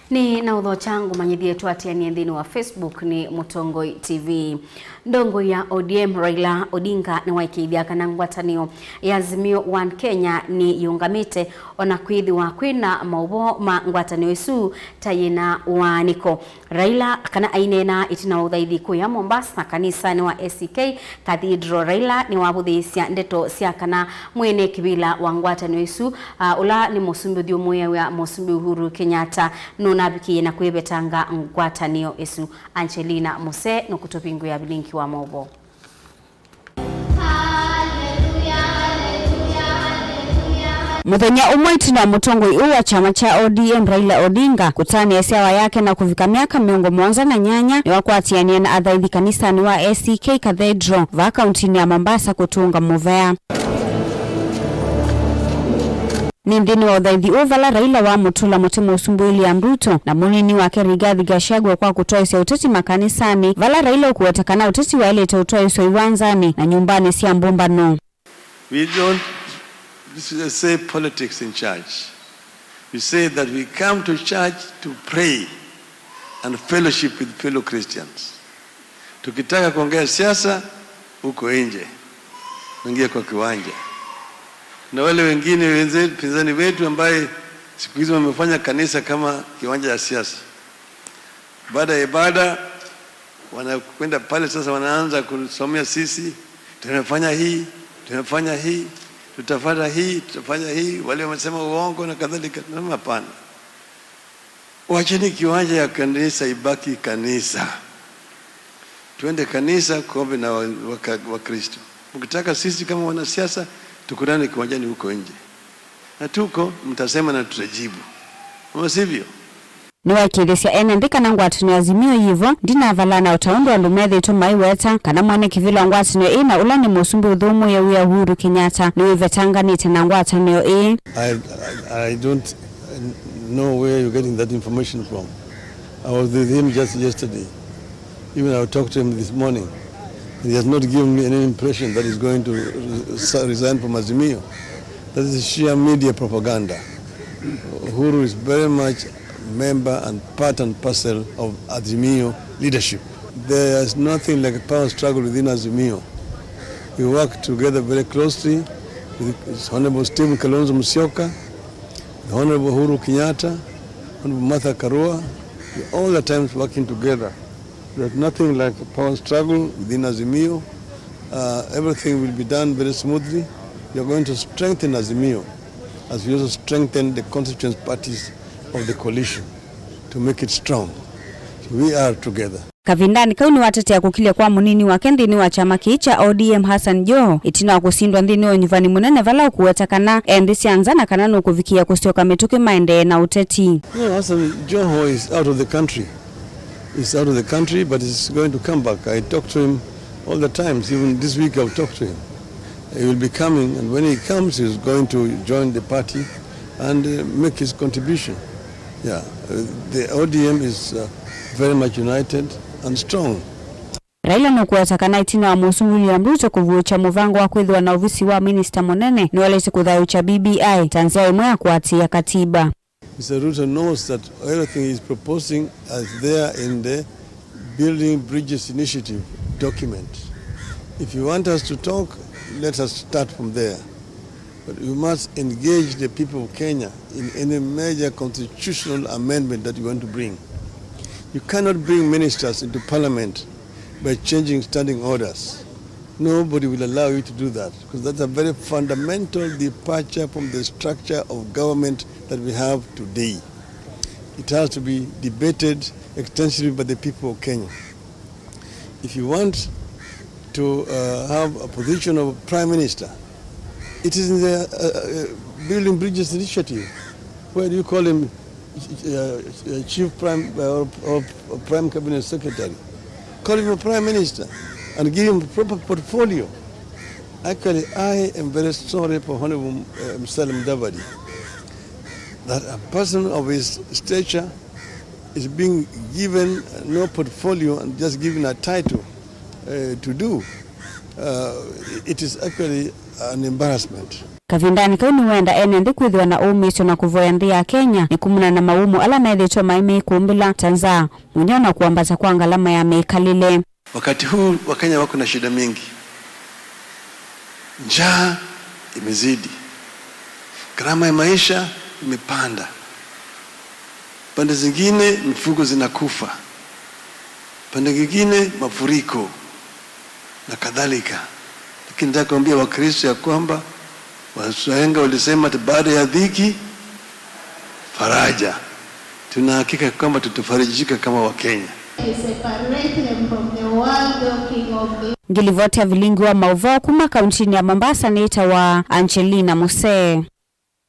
Ni na udho changu manyidhi yetu ati ya niendini wa Facebook ni Mutongoi TV. Ndongo ya ODM Raila Odinga ni waikidhia kana ngwatanio ya Azimio-One Kenya ni yungamite onakwidhi wa kwina mauvoo ma ngwatanio isu tayina waniko. Raila kana ainena itina udhaidhi kuya Mombasa kanisa ni wa ACK Cathedral. Raila ni wabudhisya ndeto siya kana mwenekivila wa ngwatanio isu ula ni musumbi udhiumuya wa musumbi Uhuru Kenyatta nunaumie na kwebetanga ngwatanio isu. Angelina Mose nukutupingu ya bilinki wa mauvoo. Muthenya umwe itina Mutongoi wa chama cha ODM Raila Odinga kutania siawa yake na kuvika miaka 78 ni wakwatiania na athaithi kanisa ni wa ACK Cathedral va kauntini ya Mombasa kutunga mauvoo. Ni ndini wa uthaithi uvala Raila wa mutula mutimo usumbuili ya Ruto na munini wake Rigathi Gachagua kwa kutoa isia uteti makanisani vala Raila ukuwetakana uteti wa ile itautoa iso iwanzani na nyumbani siya mbumbano. We don't say politics in church. We say that we come to church to pray and fellowship with fellow Christians. Tukitaka kuongea siasa uko nje, ingia kwa kiwanja. Na wale wengine wenzetu pinzani wetu ambaye siku hizo wamefanya kanisa kama kiwanja ya siasa. Baada ya ibada wanakwenda pale sasa wanaanza kusomea sisi tunafanya hii, tunafanya hii, tutafanya hii, tutafanya hii, wale wamesema uongo na kadhalika. Na hapana. Waacheni kiwanja ya kanisa ibaki kanisa. Tuende kanisa kuombe na Wakristo. Mkitaka sisi kama wanasiasa tukutane kiwanjani huko nje. Na tuko mtasema na tutajibu. Ama sivyo? Ni wakidhisia enendika na ngwatanio Azimio yivo ndina avalana utaundu wa lumethe ito maiweta kana mwenekivila ngwatanio ina ula ni musumbi udhumu ya uya Uhuru Kenyatta ni wivetanganite na ngwatanio I don't know where you're getting that information from. I was with him just yesterday. Even I talked to him this morning. He has not given me any impression that he's going to resign from Azimio. That is sheer media propaganda. Uhuru is very much member and part and parcel of Azimio leadership. There is nothing like a power struggle within Azimio. We work together very closely with His Honorable Stephen Kalonzo Musyoka, the Honorable Uhuru Kenyatta, Honorable Martha Karua. We all the times working together. There's nothing like a power struggle within Azimio. Everything will be done very smoothly. We are going to strengthen Azimio as we also strengthen the constituent parties of the coalition to make it strong. So we are together. Kavindani kauni watetea kukilia kwa munini wa kendini wa chama kicha ODM Hassan Joho itina wa kusindwa ndini wa nyuvani munene vala ukuwetakana endisi anzana kanano kuvikia kusioka metuke maende na uteti. No, Hassan Joho is out of the country. He's out of the country, but he's going to come back. I talk to him all the times. Even this week I'll talk to him. He will be coming, and when he comes, he's going to join the party and make his contribution. Yeah, the ODM is very much united and strong. Raila nukuwetakana itina wa musumuli ya Ruto kuvucha muvango wa kwithwa na ofisi wa minister monene ni wale sikudhayucha BBI tanzia imwe ya kuatia katiba. Mr. Ruto knows that everything he's proposing is there in the Building Bridges Initiative document. If you want us to talk, let us start from there. But you must engage the people of Kenya in any major constitutional amendment that you want to bring. You cannot bring ministers into parliament by changing standing orders. Nobody will allow you to do that because that's a very fundamental departure from the structure of government that we have today. It has to be debated extensively by the people of Kenya. If you want to have a position of Prime Minister, it is in the Building Bridges Initiative. Where do you call him Chief Prime or Prime Cabinet Secretary? Call him a Prime Minister and give him a proper portfolio. Actually, I am very sorry for Honorable Salim Davadi that a person of his stature is being given no portfolio and just given a title to do. it is actually an embarrassment. Kavindani kauni wenda ene ndi kwithwa na umisho na kuvoya ndi ya Kenya ni kumuna na maumu ala methitwo maimi kumbila tanza munyana kuambaza kwa ngalama ya meikalile. Wakati huu Wakenya wako na shida mingi. Njaa imezidi. Gharama ya maisha imepanda. Pande zingine mifugo zinakufa. Pande nyingine mafuriko na kadhalika. Lakini nataka kuambia Wakristo ya kwamba Wahenga walisema baada ya dhiki faraja. Tuna hakika kwamba tutafarijika kama Wakenya. Ngilivotea vilingi wa mauvoo kuma kauntini ya Mombasa ni ita wa Angelina Mose.